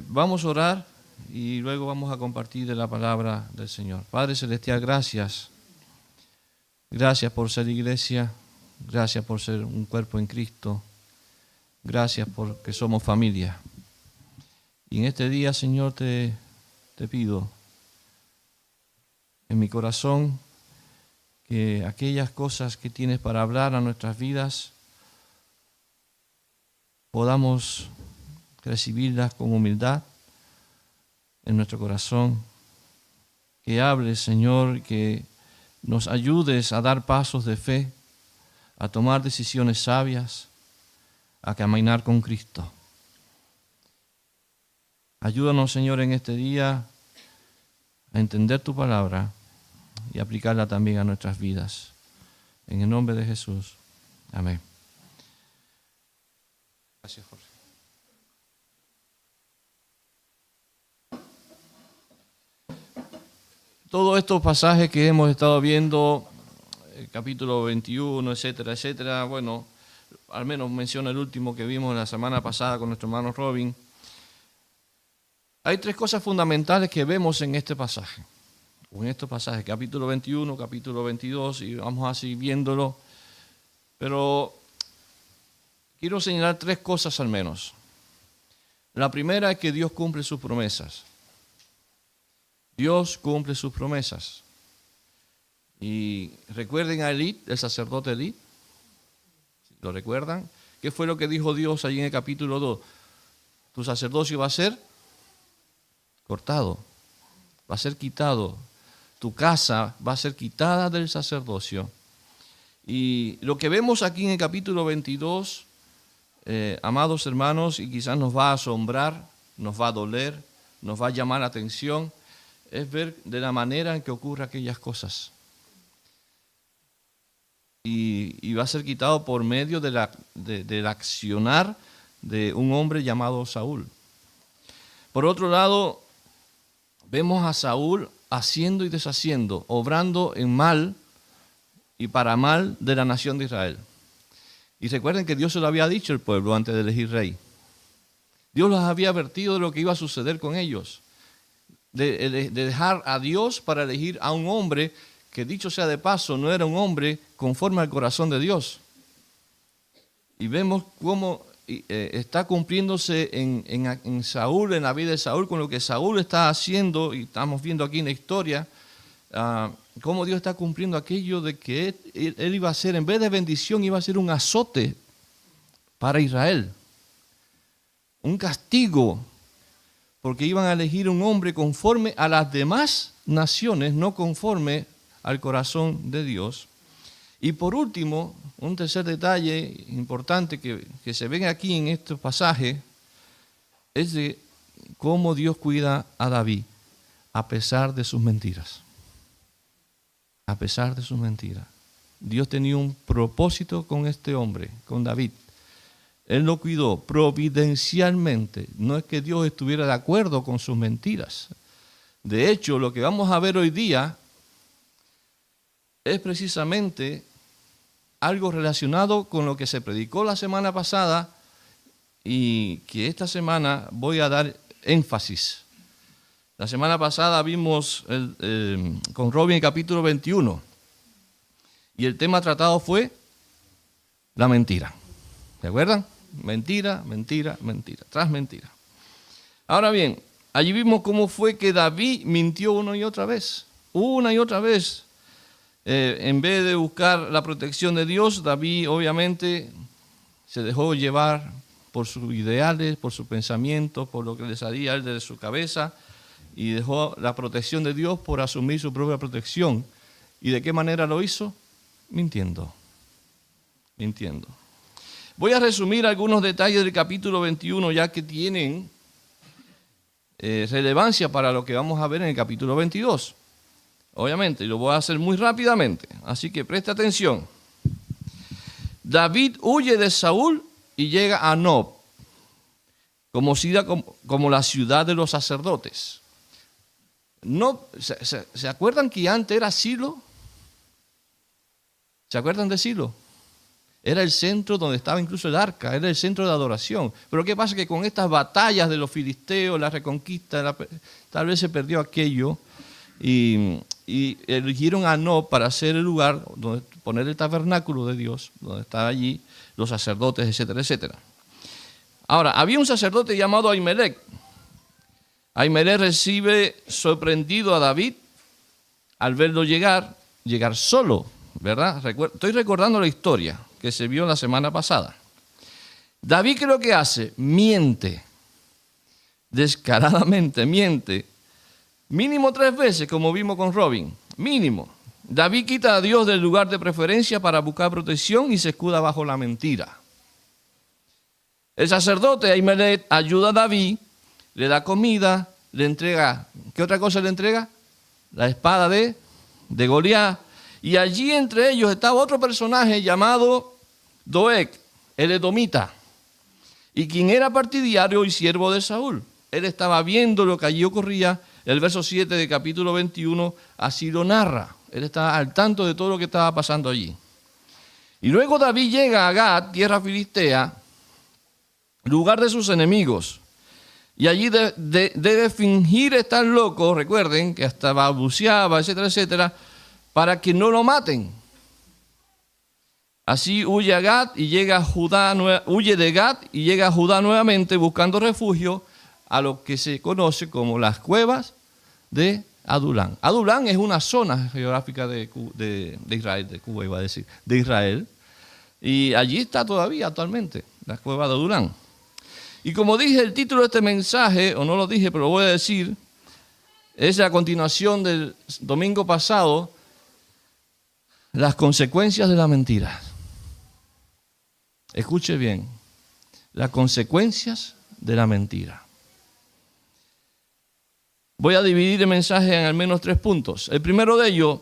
Vamos a orar y luego vamos a compartir de la palabra del Señor. Padre Celestial, gracias. Gracias por ser iglesia. Gracias por ser un cuerpo en Cristo. Gracias porque somos familia. Y en este día, Señor, te pido en mi corazón que aquellas cosas que tienes para hablar a nuestras vidas podamos recibirlas con humildad en nuestro corazón. Que hables, Señor, que nos ayudes a dar pasos de fe, a tomar decisiones sabias, a caminar con Cristo. Ayúdanos, Señor, en este día a entender tu palabra y aplicarla también a nuestras vidas. En el nombre de Jesús. Amén. Gracias, Jorge. Todos estos pasajes que hemos estado viendo, el capítulo 21, etcétera, etcétera, bueno, al menos menciono el último que vimos la semana pasada con nuestro hermano Robin. Hay tres cosas fundamentales que vemos en este pasaje, o en estos pasajes, capítulo 21, capítulo 22, y vamos así viéndolo. Pero quiero señalar tres cosas al menos. La primera es que Dios cumple sus promesas. Dios cumple sus promesas. Y recuerden a Elí, el sacerdote Elí. ¿Lo recuerdan? ¿Qué fue lo que dijo Dios allí en el capítulo 2? Tu sacerdocio va a ser cortado, va a ser quitado. Tu casa va a ser quitada del sacerdocio. Y lo que vemos aquí en el capítulo 22, amados hermanos, y quizás nos va a asombrar, nos va a doler, nos va a llamar la atención, es ver de la manera en que ocurren aquellas cosas. Y va a ser quitado por medio del accionar de un hombre llamado Saúl. Por otro lado, vemos a Saúl haciendo y deshaciendo, obrando en mal y para mal de la nación de Israel. Y recuerden que Dios se lo había dicho al pueblo antes de elegir rey. Dios los había advertido de lo que iba a suceder con ellos. De dejar a Dios para elegir a un hombre que, dicho sea de paso, no era un hombre conforme al corazón de Dios. Y vemos cómo está cumpliéndose en Saúl, en la vida de Saúl, con lo que Saúl está haciendo, y estamos viendo aquí en la historia, cómo Dios está cumpliendo aquello de que él iba a ser, en vez de bendición, iba a ser un azote para Israel, un castigo, porque iban a elegir un hombre conforme a las demás naciones, no conforme al corazón de Dios. Y por último, un tercer detalle importante que se ve aquí en este pasaje es de cómo Dios cuida a David a pesar de sus mentiras. A pesar de sus mentiras. Dios tenía un propósito con este hombre, con David. Él lo cuidó providencialmente. No es que Dios estuviera de acuerdo con sus mentiras. De hecho, lo que vamos a ver hoy día es precisamente algo relacionado con lo que se predicó la semana pasada y que esta semana voy a dar énfasis. La semana pasada vimos con Robin el capítulo 21 y el tema tratado fue la mentira. ¿Se acuerdan? Mentira, mentira, mentira, tras mentira. Ahora bien, allí vimos cómo fue que David mintió una y otra vez. En vez de buscar la protección de Dios, David obviamente se dejó llevar por sus ideales, por sus pensamientos, por lo que le salía a él de su cabeza, y dejó la protección de Dios por asumir su propia protección. ¿Y de qué manera lo hizo? Mintiendo. Voy a resumir algunos detalles del capítulo 21, ya que tienen relevancia para lo que vamos a ver en el capítulo 22. Obviamente, y lo voy a hacer muy rápidamente, así que presta atención. David huye de Saúl y llega a Nob, conocida como la ciudad de los sacerdotes. Nob, ¿se acuerdan que antes era Silo? ¿Se acuerdan de Silo? Era el centro donde estaba incluso el arca, era el centro de adoración. Pero ¿qué pasa? Que con estas batallas de los filisteos, la reconquista, tal vez se perdió aquello y eligieron a Nob para ser el lugar donde poner el tabernáculo de Dios, donde estaban allí los sacerdotes, etcétera, etcétera. Ahora, había un sacerdote llamado Ahimelech. Ahimelech recibe sorprendido a David al verlo llegar solo, ¿verdad? Estoy recordando la historia que se vio la semana pasada. David, ¿qué es lo que hace? Miente, descaradamente miente, mínimo 3 veces, como vimos con Robin, mínimo. David quita a Dios del lugar de preferencia para buscar protección y se escuda bajo la mentira. El sacerdote Ahimelech ayuda a David, le da comida, le entrega, ¿qué otra cosa le entrega? La espada de Goliat. Y allí entre ellos estaba otro personaje llamado Doeg, el edomita, y quien era partidario y siervo de Saúl. Él estaba viendo lo que allí ocurría. El verso 7 de capítulo 21 así lo narra. Él estaba al tanto de todo lo que estaba pasando allí. Y luego David llega a Gat, tierra filistea, lugar de sus enemigos. Y allí debe fingir estar loco, recuerden que hasta balbuceaba, etcétera, etcétera, para que no lo maten. Así huye a Gat y llega a Judá, huye de Gat y llega a Judá nuevamente buscando refugio a lo que se conoce como las cuevas de Adulán. Adulán es una zona geográfica de Israel, de Cuba iba a decir, de Israel. Y allí está todavía actualmente, la cueva de Adulán. Y como dije, el título de este mensaje, o no lo dije, pero lo voy a decir, es la continuación del domingo pasado, las consecuencias de la mentira. Escuche bien, las consecuencias de la mentira. Voy a dividir el mensaje en al menos 3 puntos. El primero de ellos,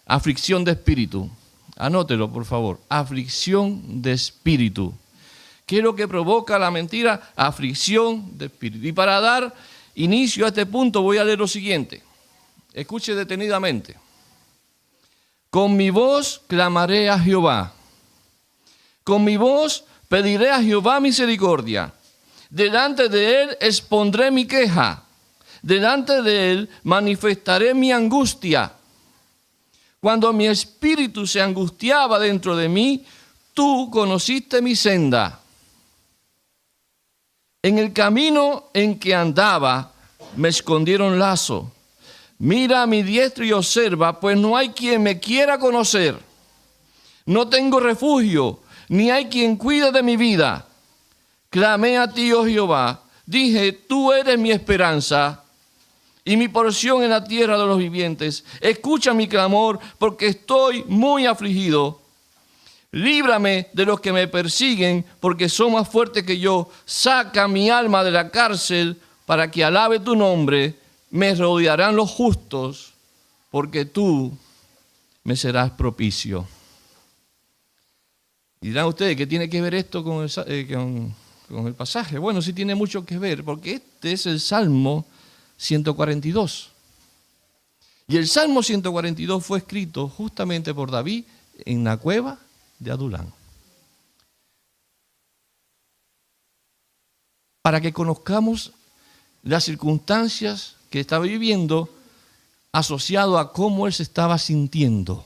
aflicción de espíritu. Anótelo, por favor. Aflicción de espíritu. ¿Qué es lo que provoca la mentira? Aflicción de espíritu. Y para dar inicio a este punto voy a leer lo siguiente. Escuche detenidamente. Con mi voz clamaré a Jehová. Con mi voz pediré a Jehová misericordia. Delante de él expondré mi queja. Delante de él manifestaré mi angustia. Cuando mi espíritu se angustiaba dentro de mí, tú conociste mi senda. En el camino en que andaba, me escondieron lazo. Mira a mi diestra y observa, pues no hay quien me quiera conocer. No tengo refugio, ni hay quien cuide de mi vida. Clamé a ti, oh Jehová. Dije, tú eres mi esperanza y mi porción en la tierra de los vivientes. Escucha mi clamor, porque estoy muy afligido. Líbrame de los que me persiguen, porque son más fuertes que yo. Saca mi alma de la cárcel, para que alabe tu nombre. Me rodearán los justos, porque tú me serás propicio. Y dirán ustedes, ¿qué tiene que ver esto con el pasaje? Bueno, sí tiene mucho que ver, porque este es el Salmo 142. Y el Salmo 142 fue escrito justamente por David en la cueva de Adulán. Para que conozcamos las circunstancias que estaba viviendo asociado a cómo él se estaba sintiendo.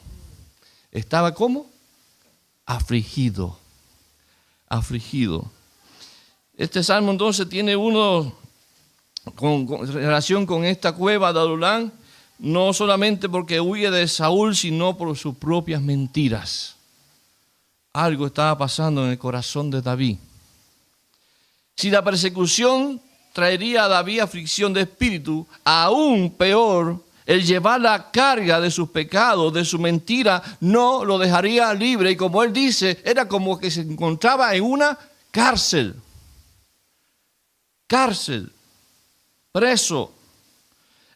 Estaba ¿cómo? Afligido. Afligido. Este salmo entonces tiene con relación con esta cueva de Adulán, no solamente porque huye de Saúl, sino por sus propias mentiras. Algo estaba pasando en el corazón de David. Si la persecución traería a David aflicción de espíritu, aún peor, el llevar la carga de sus pecados, de su mentira, no lo dejaría libre. Y como él dice, era como que se encontraba en una cárcel. Cárcel, preso.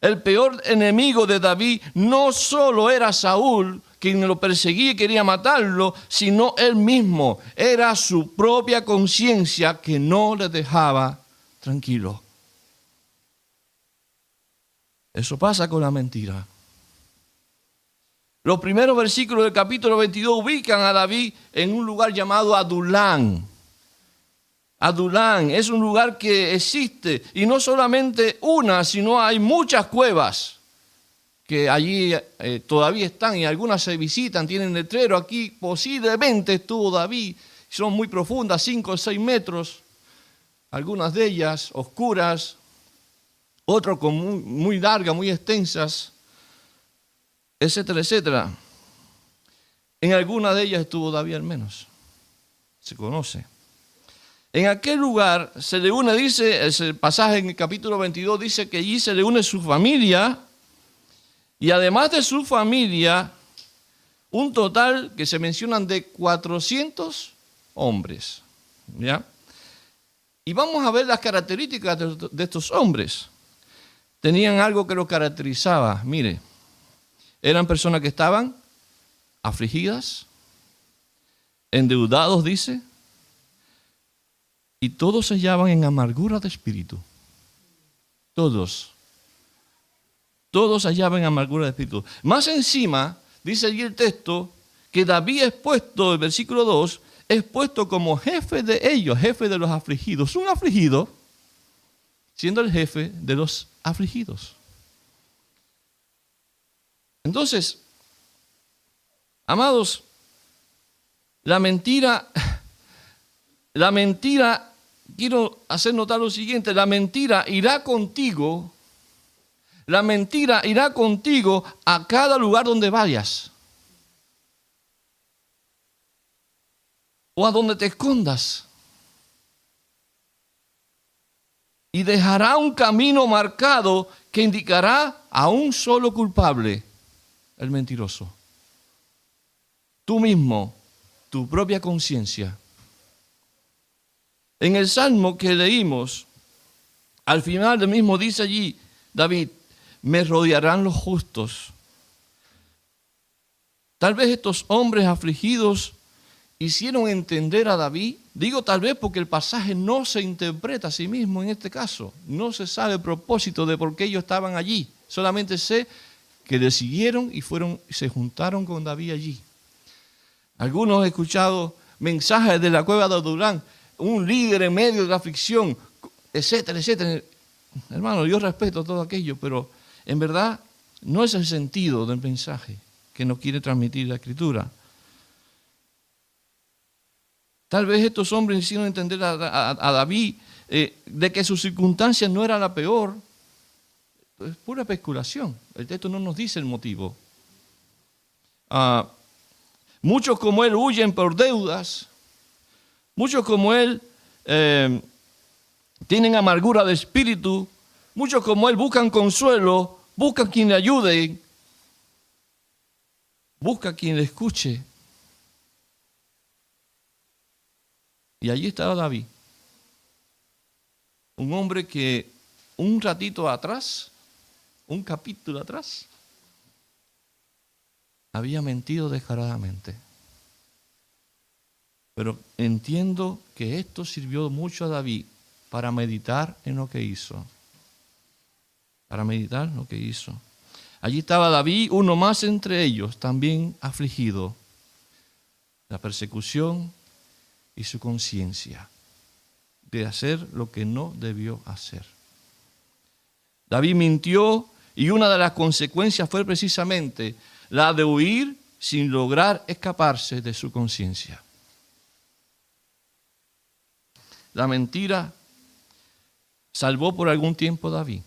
El peor enemigo de David no solo era Saúl, quien lo perseguía y quería matarlo, sino él mismo. Era su propia conciencia que no le dejaba tranquilo. Eso pasa con la mentira. Los primeros versículos del capítulo 22 ubican a David en un lugar llamado Adulán. Adulán es un lugar que existe, y no solamente una, sino hay muchas cuevas que allí todavía están, y algunas se visitan, tienen letrero. Aquí posiblemente estuvo David, son muy profundas, 5 o 6 metros, algunas de ellas oscuras, otras muy largas, muy extensas, etcétera, etcétera. En alguna de ellas estuvo David al menos, se conoce. En aquel lugar se le une, dice, el pasaje en el capítulo 22 dice que allí se le une su familia, y además de su familia, un total que se mencionan de 400 hombres. ¿Ya? Y vamos a ver las características de estos hombres. Tenían algo que los caracterizaba. Mire, eran personas que estaban afligidas, endeudados, dice, y todos se hallaban en amargura de espíritu. Todos hallaban en amargura de espíritu. Más encima, dice allí el texto, que David es puesto, el versículo 2, es puesto como jefe de ellos, jefe de los afligidos. Un afligido, siendo el jefe de los afligidos. Entonces, amados, la mentira, quiero hacer notar lo siguiente: la mentira irá contigo a cada lugar donde vayas, o a donde te escondas, y dejará un camino marcado que indicará a un solo culpable, el mentiroso. Tú mismo, tu propia conciencia. En el Salmo que leímos, al final del mismo dice allí David: me rodearán los justos. Tal vez estos hombres afligidos hicieron entender a David, digo tal vez porque el pasaje no se interpreta a sí mismo en este caso, no se sabe el propósito de por qué ellos estaban allí, solamente sé que le siguieron y se juntaron con David allí. Algunos han escuchado mensajes de la cueva de Adulán, un líder en medio de la aflicción, etcétera, etcétera. Hermano, yo respeto todo aquello, pero en verdad no es el sentido del mensaje que nos quiere transmitir la Escritura. Tal vez estos hombres hicieron entender a David de que su circunstancia no era la peor. Es pura especulación. El texto no nos dice el motivo. Muchos como él huyen por deudas. Muchos como él tienen amargura de espíritu. Muchos como él buscan consuelo, buscan quien le ayude, buscan quien le escuche. Y allí estaba David, un hombre que un ratito atrás, un capítulo atrás, había mentido descaradamente. Pero entiendo que esto sirvió mucho a David para meditar en lo que hizo. Para meditar lo que hizo. Allí estaba David, uno más entre ellos, también afligido. La persecución y su conciencia de hacer lo que no debió hacer. David mintió y una de las consecuencias fue precisamente la de huir sin lograr escaparse de su conciencia. La mentira salvó por algún tiempo a David,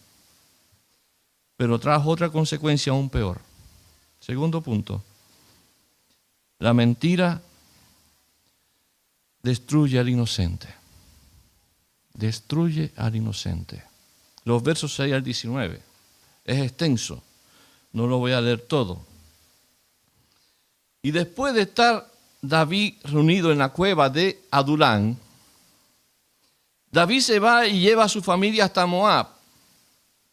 pero trajo otra consecuencia aún peor. Segundo punto, la mentira destruye al inocente. Destruye al inocente. Los versos 6 al 19. Es extenso. No lo voy a leer todo. Y después de estar David reunido en la cueva de Adulán, David se va y lleva a su familia hasta Moab.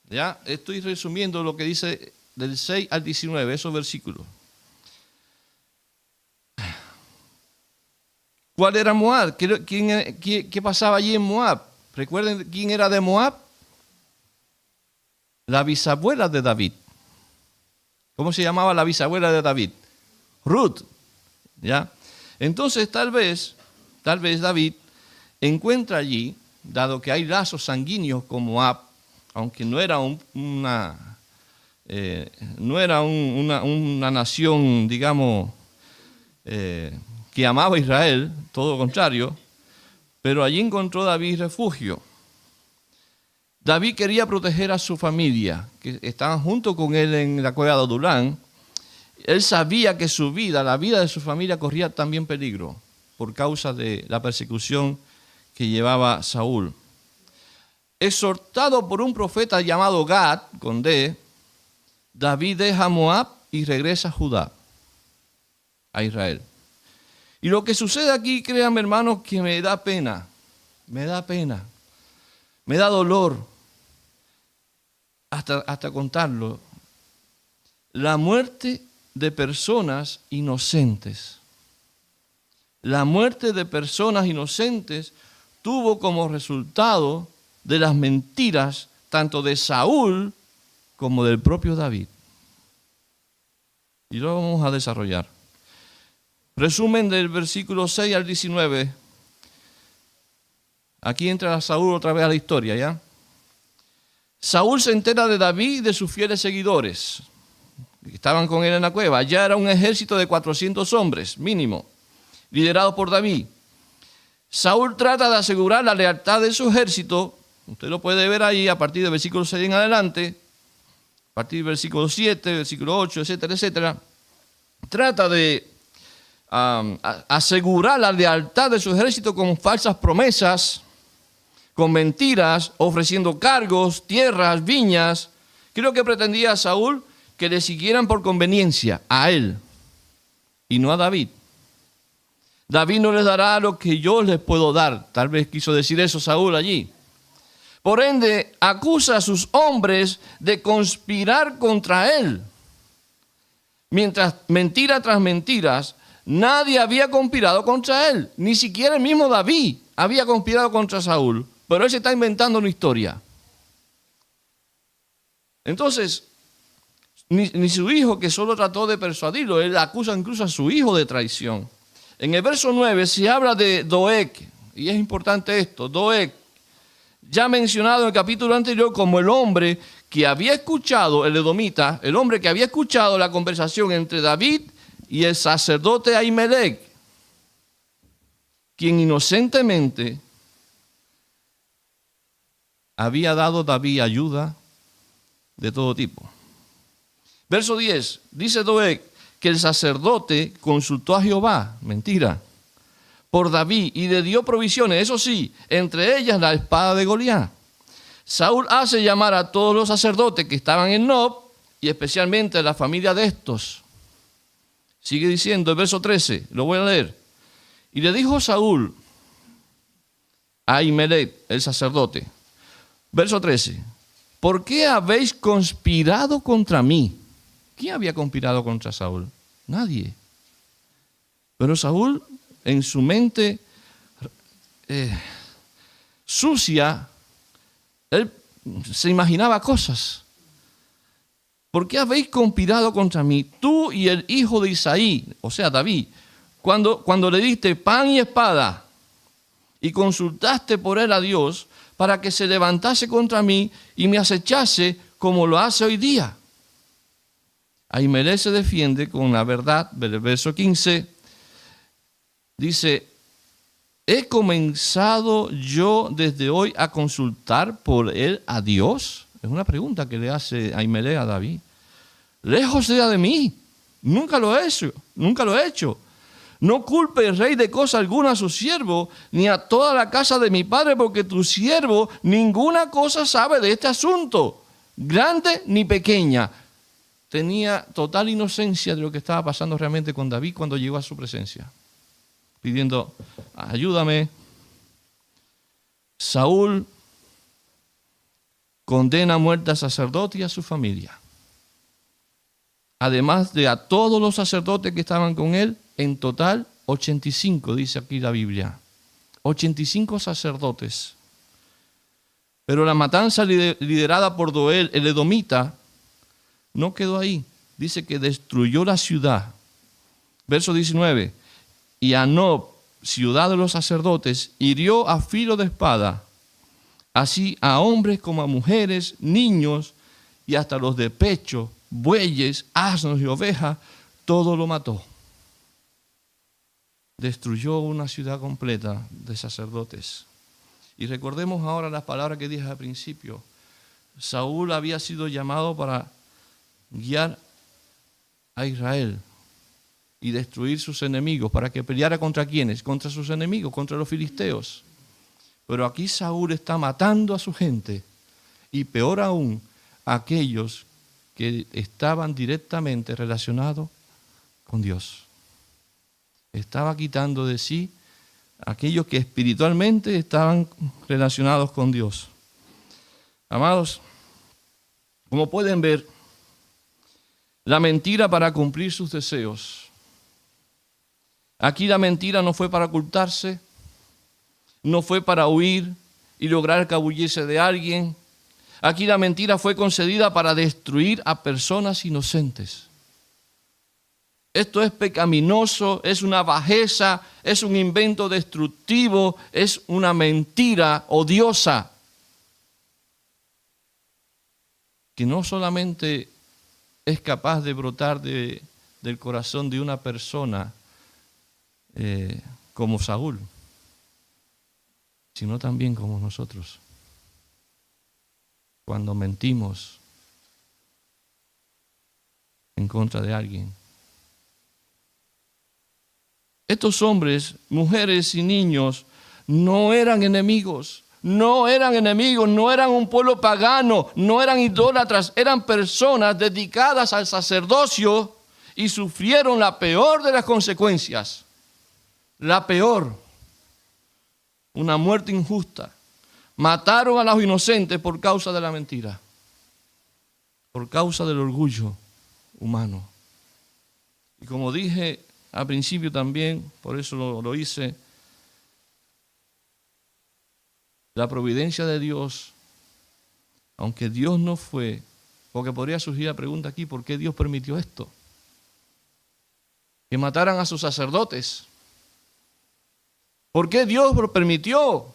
¿Ya? Estoy resumiendo lo que dice del 6 al 19, esos versículos. ¿Cuál era Moab? ¿Qué pasaba allí en Moab? ¿Recuerden quién era de Moab? La bisabuela de David. ¿Cómo se llamaba la bisabuela de David? Ruth, ¿ya? Entonces tal vez David encuentra allí, dado que hay lazos sanguíneos con Moab, aunque no era una nación, digamos, que amaba a Israel, todo lo contrario, pero allí encontró David refugio. David quería proteger a su familia, que estaban junto con él en la cueva de Adulán. Él sabía que su vida, la vida de su familia, corría también peligro por causa de la persecución que llevaba Saúl. Exhortado por un profeta llamado Gad, con D, David deja Moab y regresa a Judá, a Israel. Y lo que sucede aquí, créanme hermanos, que me da pena, me da dolor hasta contarlo. La muerte de personas inocentes. La muerte de personas inocentes tuvo como resultado de las mentiras tanto de Saúl como del propio David. Y lo vamos a desarrollar. Resumen del versículo 6 al 19. Aquí entra Saúl otra vez a la historia, ¿ya? Saúl se entera de David y de sus fieles seguidores que estaban con él en la cueva. Ya era un ejército de 400 hombres, mínimo, liderado por David. Saúl trata de asegurar la lealtad de su ejército. Usted lo puede ver ahí a partir del versículo 6 en adelante, a partir del versículo 7, versículo 8, etcétera, etcétera. Trata de asegurar la lealtad de su ejército con falsas promesas, con mentiras, ofreciendo cargos, tierras, viñas. Creo que pretendía Saúl que le siguieran por conveniencia a él y no a David. David no les dará lo que yo les puedo dar. Tal vez quiso decir eso Saúl allí. Por ende, acusa a sus hombres de conspirar contra él. Mientras mentira tras mentiras, nadie había conspirado contra él. Ni siquiera el mismo David había conspirado contra Saúl. Pero él se está inventando una historia. Entonces, ni su hijo, que solo trató de persuadirlo, él acusa incluso a su hijo de traición. En el verso 9 se habla de Doeg, y es importante esto, Doeg, ya mencionado en el capítulo anterior como el hombre que había escuchado, el edomita, el hombre que había escuchado la conversación entre David y el sacerdote Ahimelech, quien inocentemente había dado a David ayuda de todo tipo. Verso 10, dice Doeg que el sacerdote consultó a Jehová, mentira, por David y le dio provisiones, eso sí, entre ellas la espada de Goliat. Saúl hace llamar a todos los sacerdotes que estaban en Nob y especialmente a la familia de estos. Sigue diciendo el verso 13, lo voy a leer. Y le dijo Saúl a Ahimelech, el sacerdote, verso 13, ¿por qué habéis conspirado contra mí? ¿Quién había conspirado contra Saúl? Nadie. Pero Saúl, en su mente sucia, él se imaginaba cosas. ¿Por qué habéis conspirado contra mí, tú y el hijo de Isaí, o sea, David, cuando le diste pan y espada y consultaste por él a Dios para que se levantase contra mí y me acechase como lo hace hoy día? Ahimelech se defiende con la verdad, del verso 15, dice, ¿he comenzado yo desde hoy a consultar por él a Dios? Es una pregunta que le hace Ahimelech a David. Lejos sea de mí, nunca lo he hecho. No culpe el rey de cosa alguna a su siervo, ni a toda la casa de mi padre, porque tu siervo ninguna cosa sabe de este asunto, grande ni pequeña. Tenía total inocencia de lo que estaba pasando realmente con David cuando llegó a su presencia, pidiendo, ayúdame. Saúl condena a muerte al sacerdote y a su familia, además de a todos los sacerdotes que estaban con él. En total, 85, dice aquí la Biblia. 85 sacerdotes. Pero la matanza liderada por Doeg, el edomita, no quedó ahí. dice que destruyó la ciudad. Verso 19. Y a Nob, ciudad de los sacerdotes, hirió a filo de espada, así a hombres como a mujeres, niños y hasta los de pecho, bueyes, asnos y ovejas, todo lo mató. Destruyó una ciudad completa de sacerdotes. Y recordemos ahora las palabras que dije al principio. Saúl había sido llamado para guiar a Israel y destruir sus enemigos, para que peleara contra ¿quiénes? Contra sus enemigos, contra los filisteos. Pero aquí Saúl está matando a su gente, y peor aún, a aquellos que estaban directamente relacionados con Dios. Estaba quitando de sí a aquellos que espiritualmente estaban relacionados con Dios. Amados, como pueden ver, la mentira para cumplir sus deseos. Aquí la mentira no fue para ocultarse, no fue para huir y lograr escabullirse de alguien. Aquí la mentira fue concedida para destruir a personas inocentes. Esto es pecaminoso, es una bajeza, es un invento destructivo, es una mentira odiosa que no solamente es capaz de brotar del corazón de una persona como Saúl, sino también como nosotros. Cuando mentimos en contra de alguien. Estos hombres, mujeres y niños no eran enemigos, no eran un pueblo pagano, no eran idólatras, eran personas dedicadas al sacerdocio y sufrieron la peor de las consecuencias. La peor, una muerte injusta. Mataron a los inocentes por causa de la mentira, por causa del orgullo humano. Y como dije al principio también, por eso lo hice, la providencia de Dios, aunque Dios no fue, porque podría surgir la pregunta aquí, ¿por qué Dios permitió esto? Que mataran a sus sacerdotes. ¿Por qué Dios lo permitió?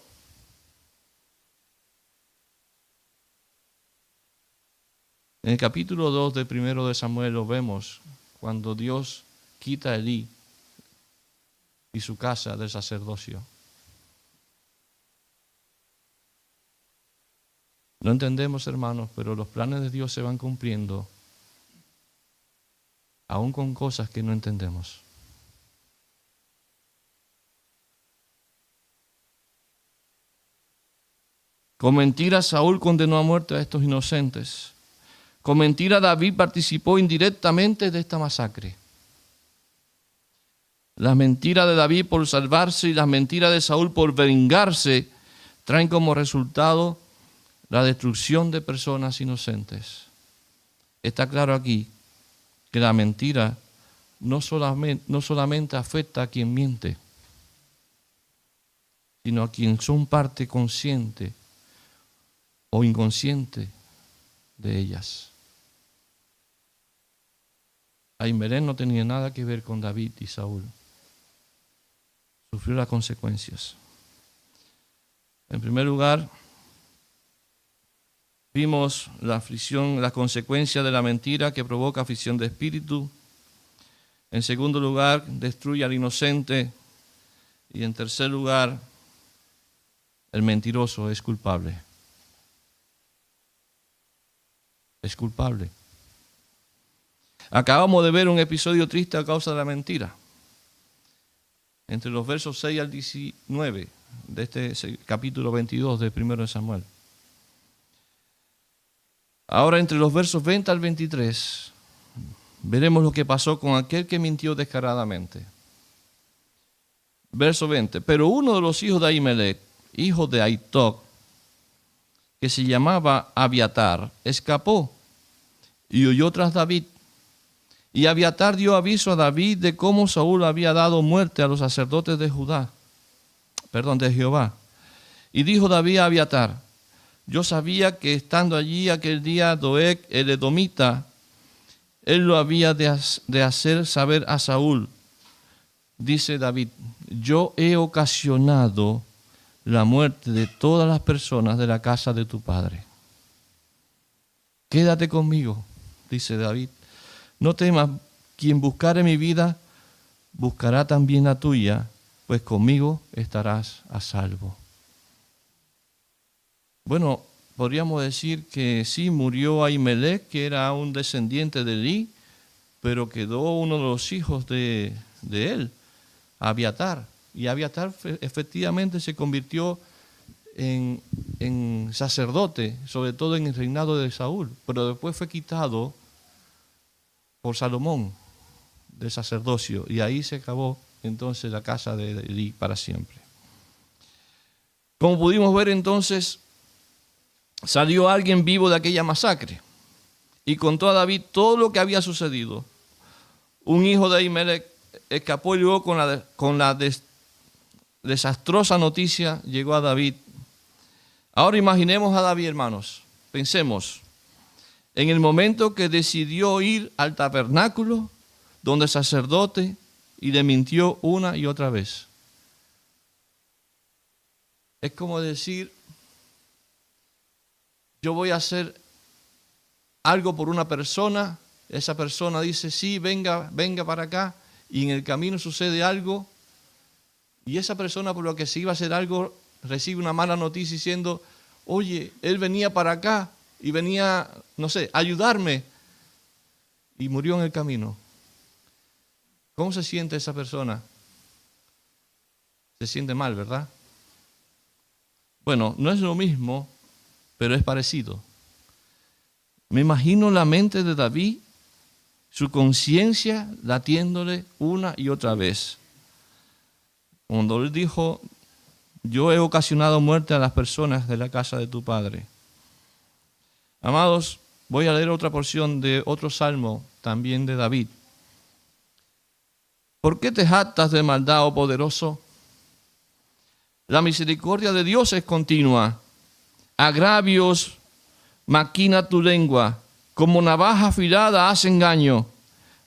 En el capítulo 2 del 1 de Samuel lo vemos, cuando Dios quita a Elí y su casa del sacerdocio. No entendemos, hermanos, pero los planes de Dios se van cumpliendo, aún con cosas que no entendemos. Con mentira Saúl condenó a muerte a estos inocentes. Con mentira David participó indirectamente de esta masacre. Las mentiras de David por salvarse y las mentiras de Saúl por vengarse traen como resultado la destrucción de personas inocentes. Está claro aquí que la mentira no solamente afecta a quien miente, sino a quien son parte consciente o inconsciente de ellas. Ahimelech no tenía nada que ver con David y Saúl. Sufrió las consecuencias. En primer lugar, vimos la aflicción, la consecuencia de la mentira que provoca aflicción de espíritu. En segundo lugar, destruye al inocente. Y en tercer lugar, el mentiroso es culpable. Es culpable. Acabamos de ver un episodio triste a causa de la mentira. Entre los versos 6 al 19 de este capítulo 22 del 1 de Samuel. Ahora entre los versos 20 al 23 veremos lo que pasó con aquel que mintió descaradamente. Verso 20. Pero uno de los hijos de Ahimelech, hijo de Ahitob, que se llamaba Abiatar, escapó y huyó tras David. Y Abiatar dio aviso a David de cómo Saúl había dado muerte a los sacerdotes de Jehová. Y dijo David a Abiatar: yo sabía que estando allí aquel día Doeg el edomita él lo había de hacer saber a Saúl. Dice David, yo he ocasionado la muerte de todas las personas de la casa de tu padre. Quédate conmigo, dice David. No temas, quien buscare mi vida, buscará también la tuya, pues conmigo estarás a salvo. Bueno, podríamos decir que sí, murió Ahimelech, que era un descendiente de Elí, pero quedó uno de los hijos de él, Abiatar. Y Abiatar efectivamente se convirtió en sacerdote, sobre todo en el reinado de Saúl, pero después fue quitado por Salomón del sacerdocio, y ahí se acabó entonces la casa de Elí para siempre. Como pudimos ver entonces, salió alguien vivo de aquella masacre y contó a David todo lo que había sucedido. Un hijo de Ahimelech escapó y luego con la desastrosa noticia llegó a David. Ahora imaginemos a David, hermanos. Pensemos en el momento que decidió ir al tabernáculo donde el sacerdote y le mintió una y otra vez. Es como decir, yo voy a hacer algo por una persona, esa persona dice, sí, venga para acá, y en el camino sucede algo, y esa persona por lo que se iba a hacer algo, recibe una mala noticia diciendo, oye, él venía para acá, y venía, no sé, a ayudarme, y murió en el camino. ¿Cómo se siente esa persona? Se siente mal, ¿verdad? Bueno, no es lo mismo, pero es parecido. Me imagino la mente de David, su conciencia latiéndole una y otra vez. Cuando él dijo, yo he ocasionado muerte a las personas de la casa de tu padre. Amados, voy a leer otra porción de otro salmo, también de David. ¿Por qué te jactas de maldad, oh poderoso? La misericordia de Dios es continua. Agravios maquina tu lengua, como navaja afilada hace engaño.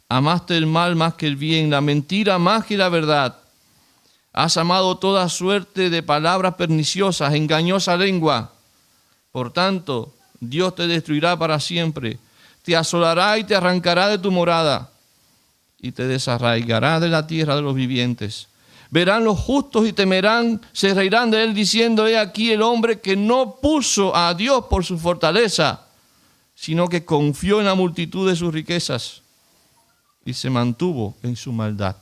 Amaste el mal más que el bien, la mentira más que la verdad. Has amado toda suerte de palabras perniciosas, engañosa lengua. Por tanto, Dios te destruirá para siempre, te asolará y te arrancará de tu morada, y te desarraigará de la tierra de los vivientes. Verán los justos y temerán, se reirán de él diciendo, he aquí el hombre que no puso a Dios por su fortaleza, sino que confió en la multitud de sus riquezas y se mantuvo en su maldad.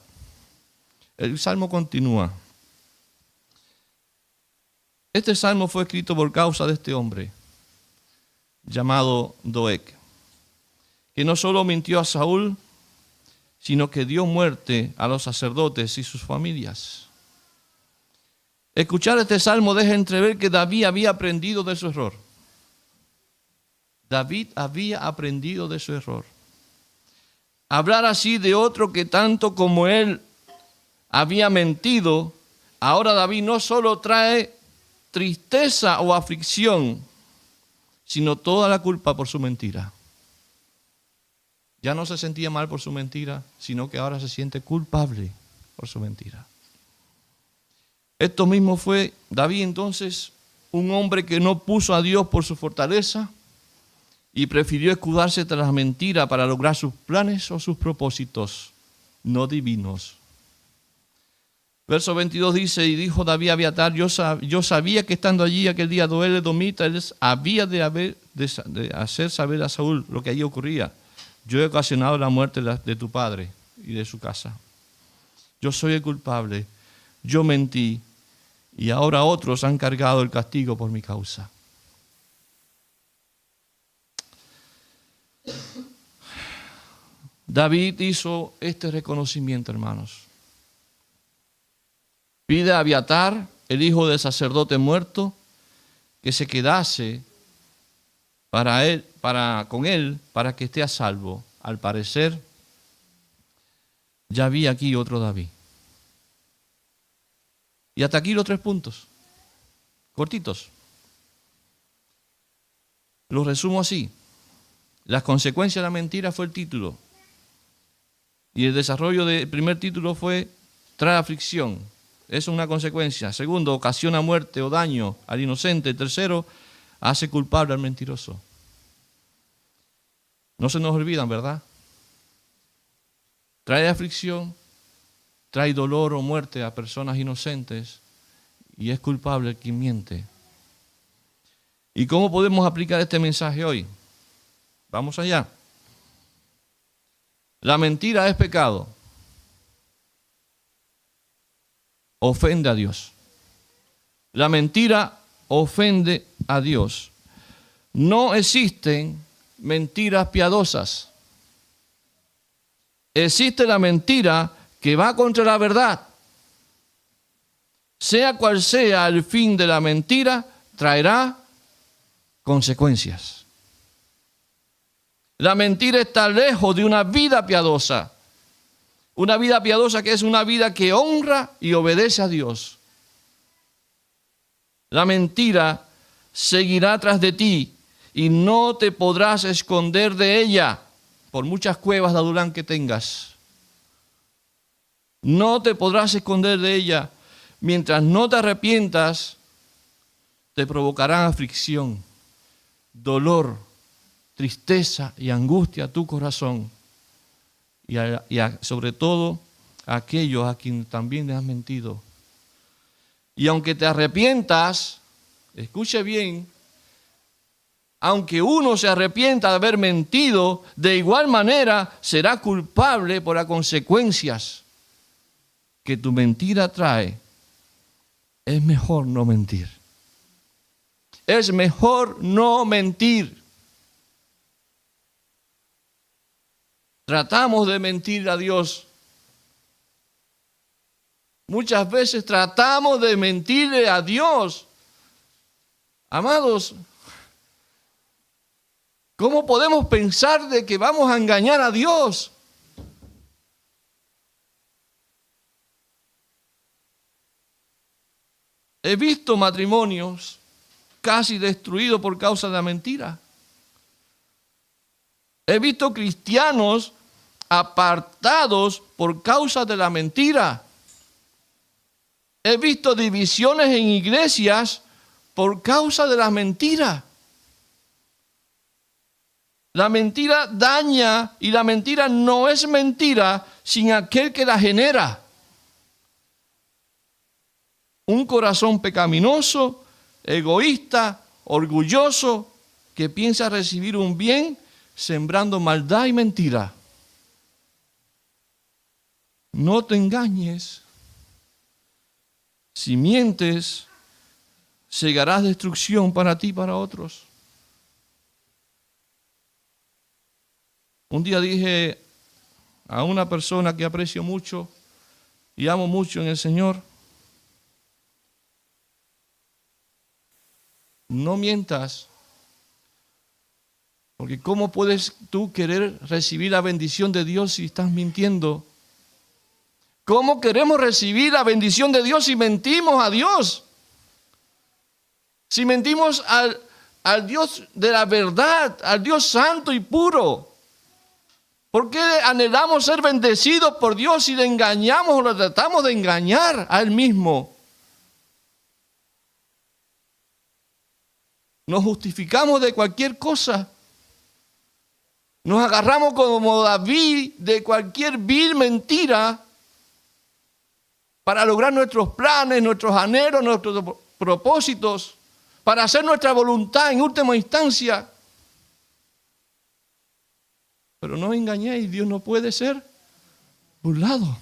El salmo continúa. Este salmo fue escrito por causa de este hombre llamado Doeg, que no solo mintió a Saúl, sino que dio muerte a los sacerdotes y sus familias. Escuchar este salmo deja entrever que David había aprendido de su error. David había aprendido de su error. Hablar así de otro que tanto como él había mentido, ahora David no solo trae tristeza o aflicción, sino toda la culpa por su mentira. Ya no se sentía mal por su mentira, sino que ahora se siente culpable por su mentira. Esto mismo fue David entonces, un hombre que no puso a Dios por su fortaleza y prefirió escudarse tras la mentira para lograr sus planes o sus propósitos no divinos. Verso 22 dice, y dijo David a Abiatar, yo sabía que estando allí aquel día Doeg edomita, él había de hacer saber a Saúl lo que allí ocurría. Yo he ocasionado la muerte de tu padre y de su casa. Yo soy el culpable, yo mentí, y ahora otros han cargado el castigo por mi causa. David hizo este reconocimiento, hermanos. Pide a Abiatar, el hijo del sacerdote muerto, que se quedase con él para que esté a salvo. Al parecer, ya vi aquí otro David. Y hasta aquí los 3 puntos, cortitos. Los resumo así. Las consecuencias de la mentira fue el título. Y el desarrollo del primer título fue trae aflicción. Es una consecuencia. Segundo, ocasiona muerte o daño al inocente. Tercero, hace culpable al mentiroso. No se nos olvidan, ¿verdad? Trae aflicción, trae dolor o muerte a personas inocentes y es culpable el que miente. ¿Y cómo podemos aplicar este mensaje hoy? Vamos allá. La mentira es pecado. Ofende a Dios. La mentira ofende a Dios. No existen mentiras piadosas. Existe la mentira que va contra la verdad. Sea cual sea el fin de la mentira, traerá consecuencias. La mentira está lejos de una vida piadosa. Una vida piadosa que es una vida que honra y obedece a Dios. La mentira seguirá tras de ti y no te podrás esconder de ella por muchas cuevas de adulán que tengas. No te podrás esconder de ella. Mientras no te arrepientas, te provocarán aflicción, dolor, tristeza y angustia a tu corazón. Y sobre todo a aquellos a quienes también le has mentido. Y aunque te arrepientas, escuche bien, aunque uno se arrepienta de haber mentido, de igual manera será culpable por las consecuencias que tu mentira trae. Es mejor no mentir. Es mejor no mentir. Tratamos de mentir a Dios. Muchas veces tratamos de mentirle a Dios. Amados, ¿cómo podemos pensar de que vamos a engañar a Dios? He visto matrimonios casi destruidos por causa de la mentira. He visto cristianos apartados por causa de la mentira. He visto divisiones en iglesias por causa de la mentira. La mentira daña y la mentira no es mentira sin aquel que la genera. Un corazón pecaminoso, egoísta, orgulloso, que piensa recibir un bien sembrando maldad y mentira. No te engañes. Si mientes, segarás destrucción para ti y para otros. Un día dije a una persona que aprecio mucho y amo mucho en el Señor, no mientas, porque ¿cómo puedes tú querer recibir la bendición de Dios si estás mintiendo? ¿Cómo queremos recibir la bendición de Dios si mentimos a Dios? Si mentimos al Dios de la verdad, al Dios santo y puro. ¿Por qué anhelamos ser bendecidos por Dios si le engañamos o lo tratamos de engañar a Él mismo? Nos justificamos de cualquier cosa. Nos agarramos como David de cualquier vil mentira para lograr nuestros planes, nuestros anhelos, nuestros propósitos, para hacer nuestra voluntad en última instancia. Pero no engañéis, Dios no puede ser burlado.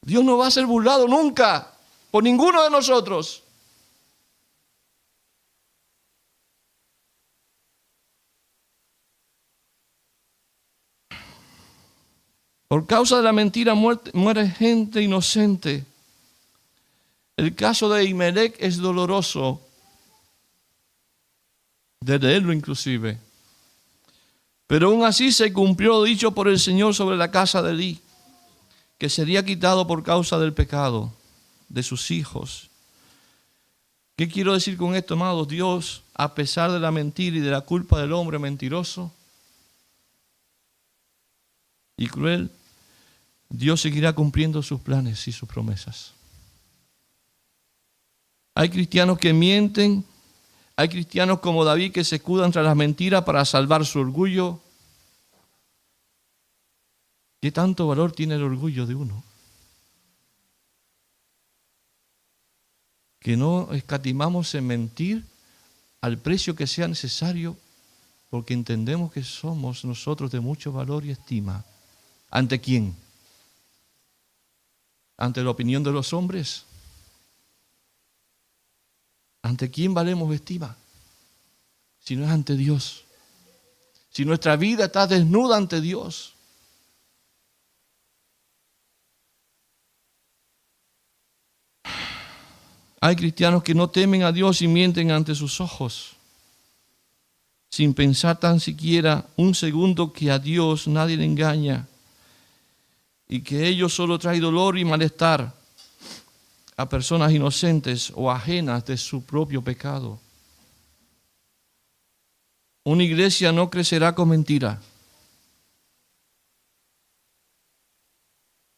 Dios no va a ser burlado nunca por ninguno de nosotros. Por causa de la mentira muere gente inocente. El caso de Ahimelech es doloroso, de leerlo inclusive. Pero aún así se cumplió lo dicho por el Señor sobre la casa de Elí, que sería quitado por causa del pecado de sus hijos. ¿Qué quiero decir con esto, amados? Dios, a pesar de la mentira y de la culpa del hombre mentiroso, y cruel, Dios seguirá cumpliendo sus planes y sus promesas. Hay cristianos que mienten, hay cristianos como David que se escudan tras las mentiras para salvar su orgullo. ¿Qué tanto valor tiene el orgullo de uno? Que no escatimamos en mentir al precio que sea necesario, porque entendemos que somos nosotros de mucho valor y estima. ¿Ante quién? ¿Ante la opinión de los hombres? ¿Ante quién valemos estima? Si no es ante Dios. Si nuestra vida está desnuda ante Dios. Hay cristianos que no temen a Dios y mienten ante sus ojos, sin pensar tan siquiera un segundo que a Dios nadie le engaña y que ello solo trae dolor y malestar a personas inocentes o ajenas de su propio pecado. Una iglesia no crecerá con mentira.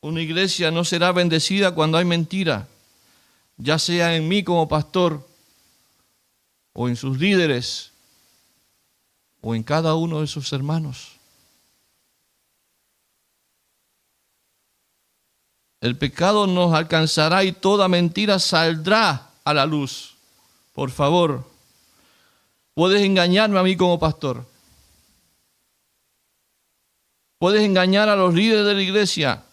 Una iglesia no será bendecida cuando hay mentira, ya sea en mí como pastor, o en sus líderes, o en cada uno de sus hermanos. El pecado nos alcanzará y toda mentira saldrá a la luz. Por favor, puedes engañarme a mí como pastor. Puedes engañar a los líderes de la iglesia.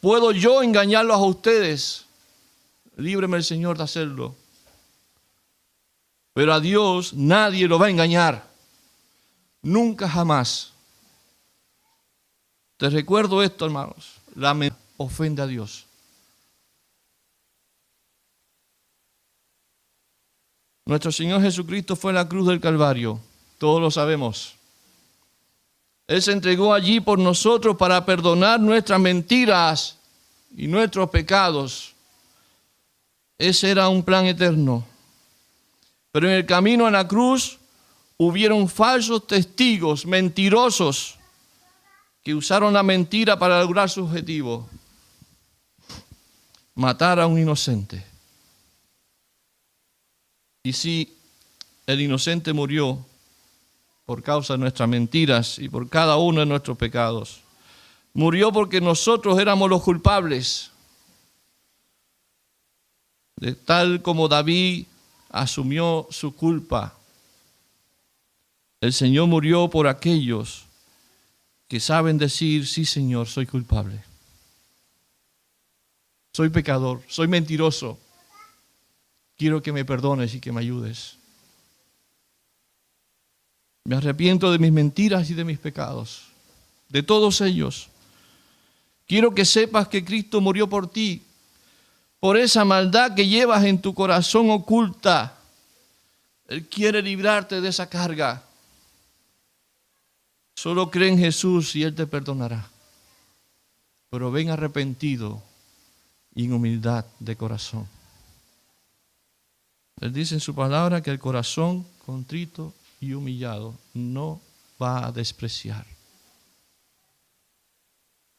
Puedo yo engañarlos a ustedes. Líbreme el Señor de hacerlo. Pero a Dios nadie lo va a engañar. Nunca jamás. Te recuerdo esto, hermanos. La mentira ofende a Dios. Nuestro Señor Jesucristo fue en la cruz del Calvario. Todos lo sabemos. Él se entregó allí por nosotros para perdonar nuestras mentiras y nuestros pecados. Ese era un plan eterno. Pero en el camino a la cruz hubieron falsos testigos, mentirosos, que usaron la mentira para lograr su objetivo: matar a un inocente. Y si el inocente murió por causa de nuestras mentiras y por cada uno de nuestros pecados, murió porque nosotros éramos los culpables. De tal como David asumió su culpa, el Señor murió por aquellos que saben decir: sí, Señor, soy culpable. Soy pecador, soy mentiroso. Quiero que me perdones y que me ayudes. Me arrepiento de mis mentiras y de mis pecados, de todos ellos. Quiero que sepas que Cristo murió por ti, por esa maldad que llevas en tu corazón oculta. Él quiere librarte de esa carga. Solo cree en Jesús y Él te perdonará. Pero ven arrepentido y en humildad de corazón. Él dice en su palabra que el corazón contrito y humillado no va a despreciar.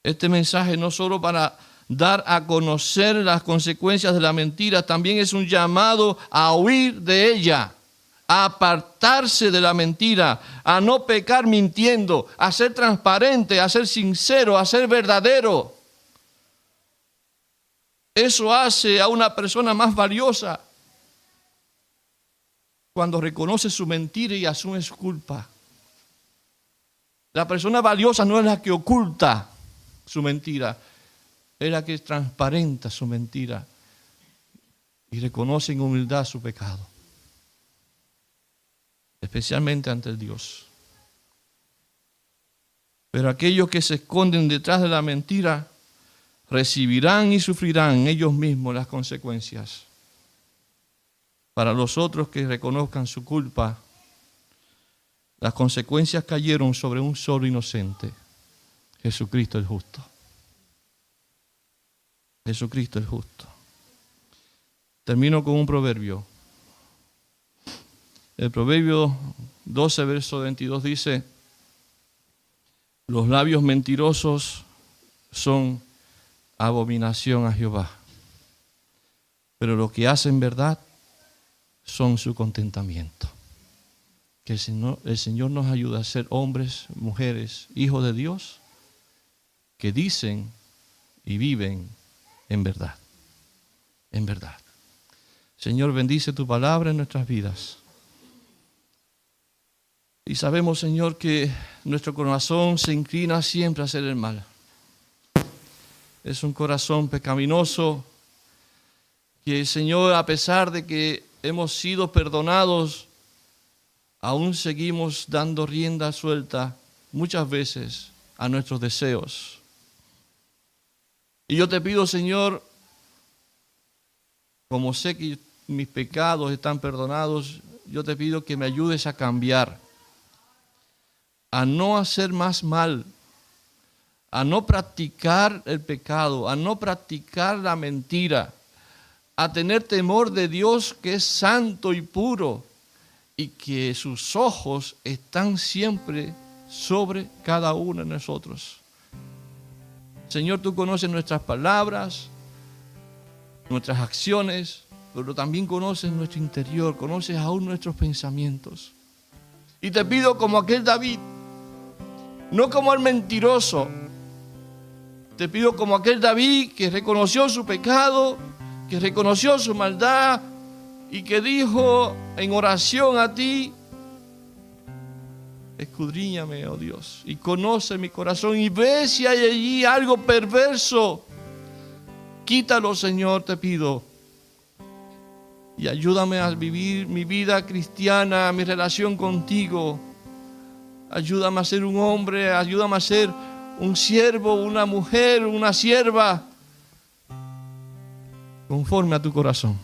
Este mensaje no solo para dar a conocer las consecuencias de la mentira, también es un llamado a huir de ella, a apartarse de la mentira, a no pecar mintiendo, a ser transparente, a ser sincero, a ser verdadero. Eso hace a una persona más valiosa cuando reconoce su mentira y asume su culpa. La persona valiosa no es la que oculta su mentira, es la que transparenta su mentira y reconoce en humildad su pecado, especialmente ante el Dios. Pero aquellos que se esconden detrás de la mentira recibirán y sufrirán ellos mismos las consecuencias. Para los otros que reconozcan su culpa, las consecuencias cayeron sobre un solo inocente: Jesucristo el justo. Jesucristo el justo. Termino con un proverbio. El proverbio 12, verso 22 dice: Los labios mentirosos son abominación a Jehová, pero los que hacen verdad son su contentamiento. Que el Señor nos ayude a ser hombres, mujeres, hijos de Dios, que dicen y viven en verdad. En verdad. Señor, bendice tu palabra en nuestras vidas. Y sabemos, Señor, que nuestro corazón se inclina siempre a hacer el mal. Es un corazón pecaminoso que, Señor, a pesar de que hemos sido perdonados, aún seguimos dando rienda suelta muchas veces a nuestros deseos. Y yo te pido, Señor, como sé que mis pecados están perdonados, yo te pido que me ayudes a cambiar, a no hacer más mal, a no practicar el pecado, a no practicar la mentira, a tener temor de Dios que es santo y puro y que sus ojos están siempre sobre cada uno de nosotros. Señor, tú conoces nuestras palabras, nuestras acciones, pero también conoces nuestro interior, conoces aún nuestros pensamientos. Y te pido como aquel David, no como el mentiroso, te pido como aquel David que reconoció su pecado, que reconoció su maldad y que dijo en oración a ti: escudriñame, oh Dios, y conoce mi corazón y ve si hay allí algo perverso. Quítalo, Señor, te pido. Y ayúdame a vivir mi vida cristiana, mi relación contigo. Ayúdame a ser un hombre, ayúdame a ser un siervo, una mujer, una sierva, conforme a tu corazón.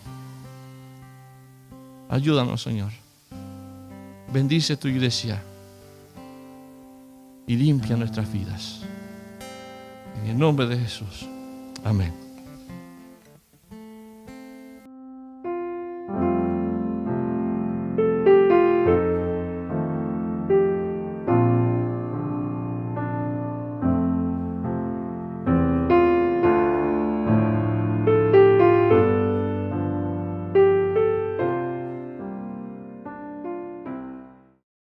Ayúdanos, Señor. Bendice tu iglesia y limpia nuestras vidas. En el nombre de Jesús. Amén.